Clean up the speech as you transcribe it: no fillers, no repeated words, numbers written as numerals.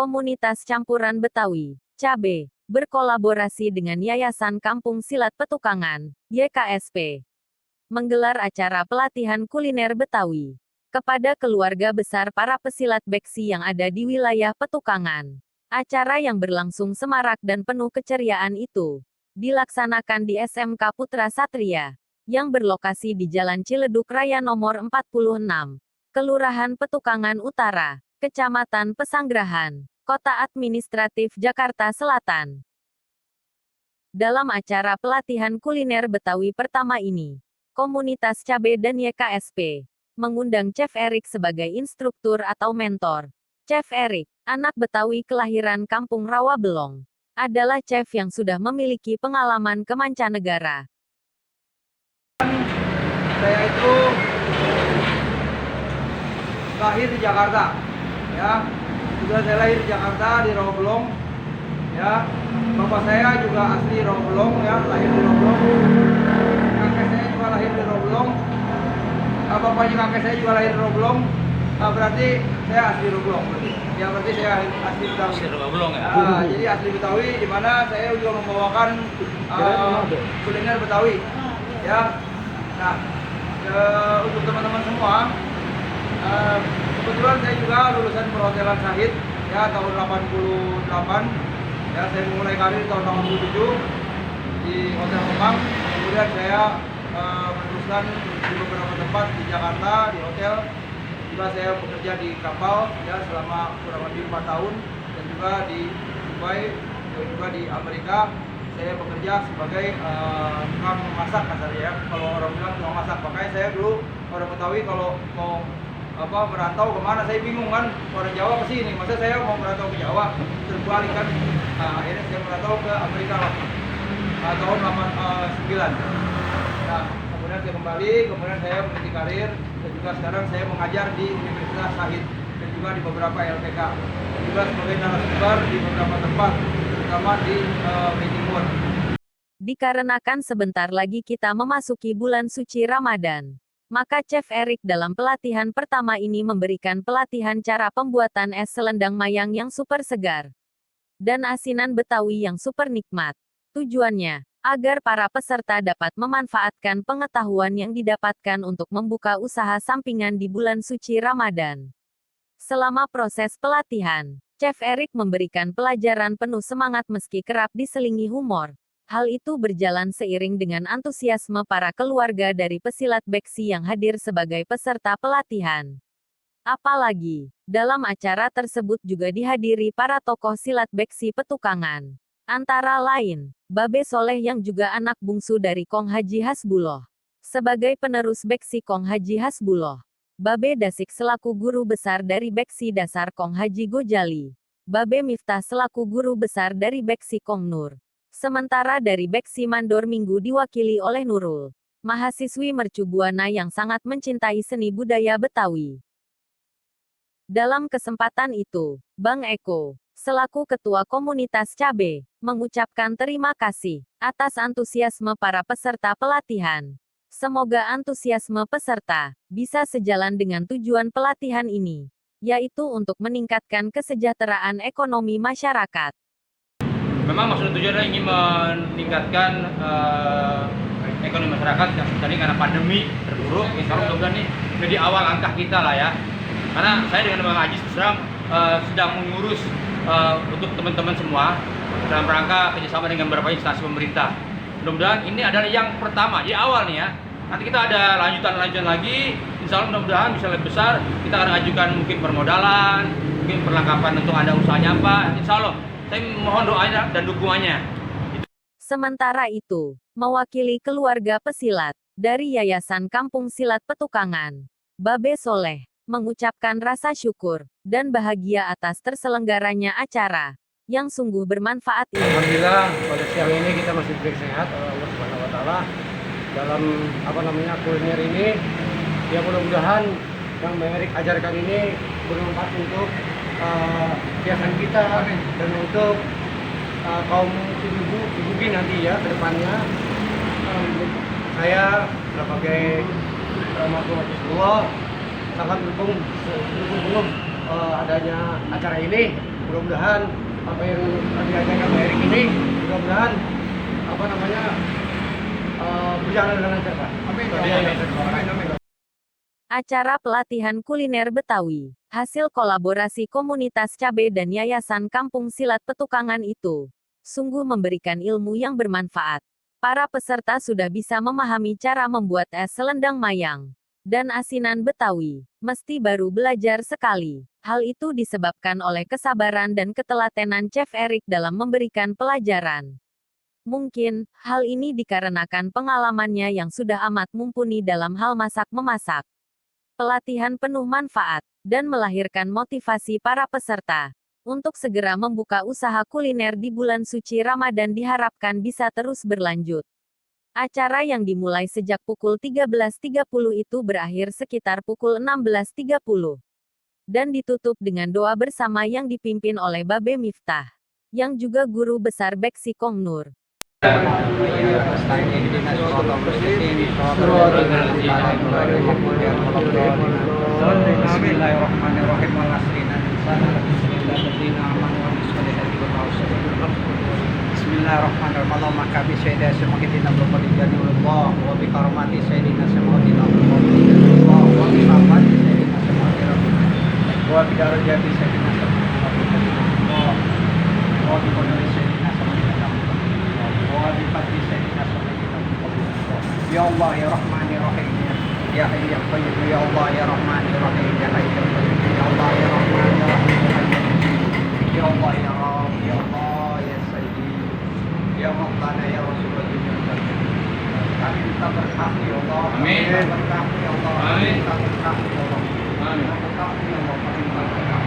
Komunitas Campuran Betawi, Cabe, berkolaborasi dengan Yayasan Kampung Silat Petukangan, YKSP, menggelar acara pelatihan kuliner Betawi kepada keluarga besar para pesilat beksi yang ada di wilayah Petukangan. Acara yang berlangsung semarak dan penuh keceriaan itu dilaksanakan di SMK Putra Satria yang berlokasi di Jalan Ciledug Raya nomor 46, Kelurahan Petukangan Utara, Kecamatan Pesanggerahan, Kota Administratif Jakarta Selatan. Dalam acara pelatihan kuliner Betawi pertama ini, Komunitas Cabe dan YKSP mengundang Chef Erik sebagai instruktur atau mentor. Chef Erik, anak Betawi kelahiran Kampung Rawabelong, adalah chef yang sudah memiliki pengalaman ke mancanegara. Saya itu lahir di Jakarta, ya. Juga saya lahir di Jakarta di Rawabelong, ya. Bapak saya juga asli Rawabelong, ya, lahir di Rawabelong. Kakek saya juga lahir di Rawabelong. Bapaknya kakek saya juga lahir di Rawabelong. Berarti saya asli Rawabelong, ya, berarti saya asli Betawi. Asli Rawabelong, ya. Jadi asli Betawi, di mana saya juga membawakan kuliner Betawi, ya. Nah, untuk teman-teman semua, kebetulan saya juga lulusan perhotelan Syahid, ya, tahun 88. Ya, saya memulai karir tahun 87 di Hotel Kemang. Kemudian saya meneruskan di beberapa tempat di Jakarta, di hotel. Juga saya bekerja di kapal, ya, selama kurang lebih 4 tahun, dan juga di Dubai, dan juga di Amerika. Saya bekerja sebagai tukang masak kasarnya, ya. Kalau orang bilang tukang masak, makanya saya dulu orang Betawi kalau mau merantau kemana saya bingung kan, orang Jawa ke sini, masa saya mau merantau ke Jawa, terbalik kan. Akhirnya saya merantau ke Amerika lah, tahun 89. Nah, kemudian saya kembali, kemudian saya meniti karir, dan juga sekarang saya mengajar di Universitas Syahid dan juga di beberapa LPK, dan juga sebagai narasumber di beberapa tempat, terutama di Timur. Dikarenakan sebentar lagi kita memasuki bulan suci Ramadan, maka Chef Erik dalam pelatihan pertama ini memberikan pelatihan cara pembuatan es selendang mayang yang super segar dan asinan Betawi yang super nikmat. Tujuannya, agar para peserta dapat memanfaatkan pengetahuan yang didapatkan untuk membuka usaha sampingan di bulan suci Ramadan. Selama proses pelatihan, Chef Erik memberikan pelajaran penuh semangat meski kerap diselingi humor. Hal itu berjalan seiring dengan antusiasme para keluarga dari pesilat beksi yang hadir sebagai peserta pelatihan. Apalagi, dalam acara tersebut juga dihadiri para tokoh silat beksi Petukangan. Antara lain, Babe Soleh yang juga anak bungsu dari Kong Haji Hasbuloh. Sebagai penerus beksi Kong Haji Hasbuloh, Babe Dasik selaku guru besar dari beksi dasar Kong Haji Gojali. Babe Miftah selaku guru besar dari beksi Kong Nur. Sementara dari beksi Mandor Minggu diwakili oleh Nurul, mahasiswi Mercu Buana yang sangat mencintai seni budaya Betawi. Dalam kesempatan itu, Bang Eko, selaku Ketua Komunitas Cabe, mengucapkan terima kasih atas antusiasme para peserta pelatihan. Semoga antusiasme peserta bisa sejalan dengan tujuan pelatihan ini, yaitu untuk meningkatkan kesejahteraan ekonomi masyarakat. Memang maksud tujuannya ingin meningkatkan ekonomi masyarakat yang tadi karena pandemi terburuk. Insya Allah mudah-mudahan nih jadi awal langkah kita lah, ya. Karena saya dengan Bang Haji sedang mengurus untuk teman-teman semua dalam rangka kerjasama dengan beberapa instansi pemerintah. Mudah-mudahan ini adalah yang pertama, di awal nih, ya. Nanti kita ada lanjutan lagi. Insya Allah mudah-mudahan bisa lebih besar. Kita akan ajukan mungkin permodalan, mungkin perlengkapan untuk ada usahanya apa. Insya Allah. Saya mohon doanya dan dukungannya. Sementara itu, mewakili keluarga pesilat dari Yayasan Kampung Silat Petukangan, Babe Soleh mengucapkan rasa syukur dan bahagia atas terselenggaranya acara yang sungguh bermanfaat ini. Alhamdulillah pada siang ini kita masih diberi sehat oleh Allah Subhanahu wa taala dalam kuliner ini. Ya, mudah-mudahan yang Bang Erik ajarkan ini bermanfaat untuk kegiatan kita dan untuk kaum ibu nanti, ya, ke depannya. Saya sebagai mahasiswa sangat mendukung adanya acara ini. mudah-mudahan apa yang diajarkan Pak Erik ini mudah-mudahan apa namanya berjalan dengan lancar Pak. Amin. Acara pelatihan kuliner Betawi, hasil kolaborasi komunitas cabai dan Yayasan Kampung Silat Petukangan itu, sungguh memberikan ilmu yang bermanfaat. Para peserta sudah bisa memahami cara membuat es selendang mayang dan asinan Betawi, meski baru belajar sekali. Hal itu disebabkan oleh kesabaran dan ketelatenan Chef Erik dalam memberikan pelajaran. Mungkin, hal ini dikarenakan pengalamannya yang sudah amat mumpuni dalam hal masak-memasak. Pelatihan penuh manfaat, dan melahirkan motivasi para peserta untuk segera membuka usaha kuliner di bulan suci Ramadan diharapkan bisa terus berlanjut. Acara yang dimulai sejak pukul 13.30 itu berakhir sekitar pukul 16.30. Dan ditutup dengan doa bersama yang dipimpin oleh Babe Miftah, yang juga guru besar Beksi Kong Nur. Bismillahirrahmanirrahim. Bismillahirrahmanirrahim. Allahumma kabi sayyidina semakitina berpadijanullah wa bi karmati sayyidina semakitina berpadijanullah wa bi rahmati sayyidina semakitina wa bi darajati sayyidina semakitina wa bi qadari sayyidina semakitina wa bi fadli sayyidina semakitina. Ya Allah ya Rahman ya Rahim ya Hayy ya Qayyum ya Allah ya Rahman ya Rahim ya Hayy ya Qayyum ya Allah ya Rahman ya Rahim ya Allah ya Rabb ya Allah ya Sayyidi ya Maulana ya Rasulullah. Kami minta berkah ya Allah. Amin. Berkah ya Allah. Amin. Berkah ya Allah. Amin. Berkah ya Allah.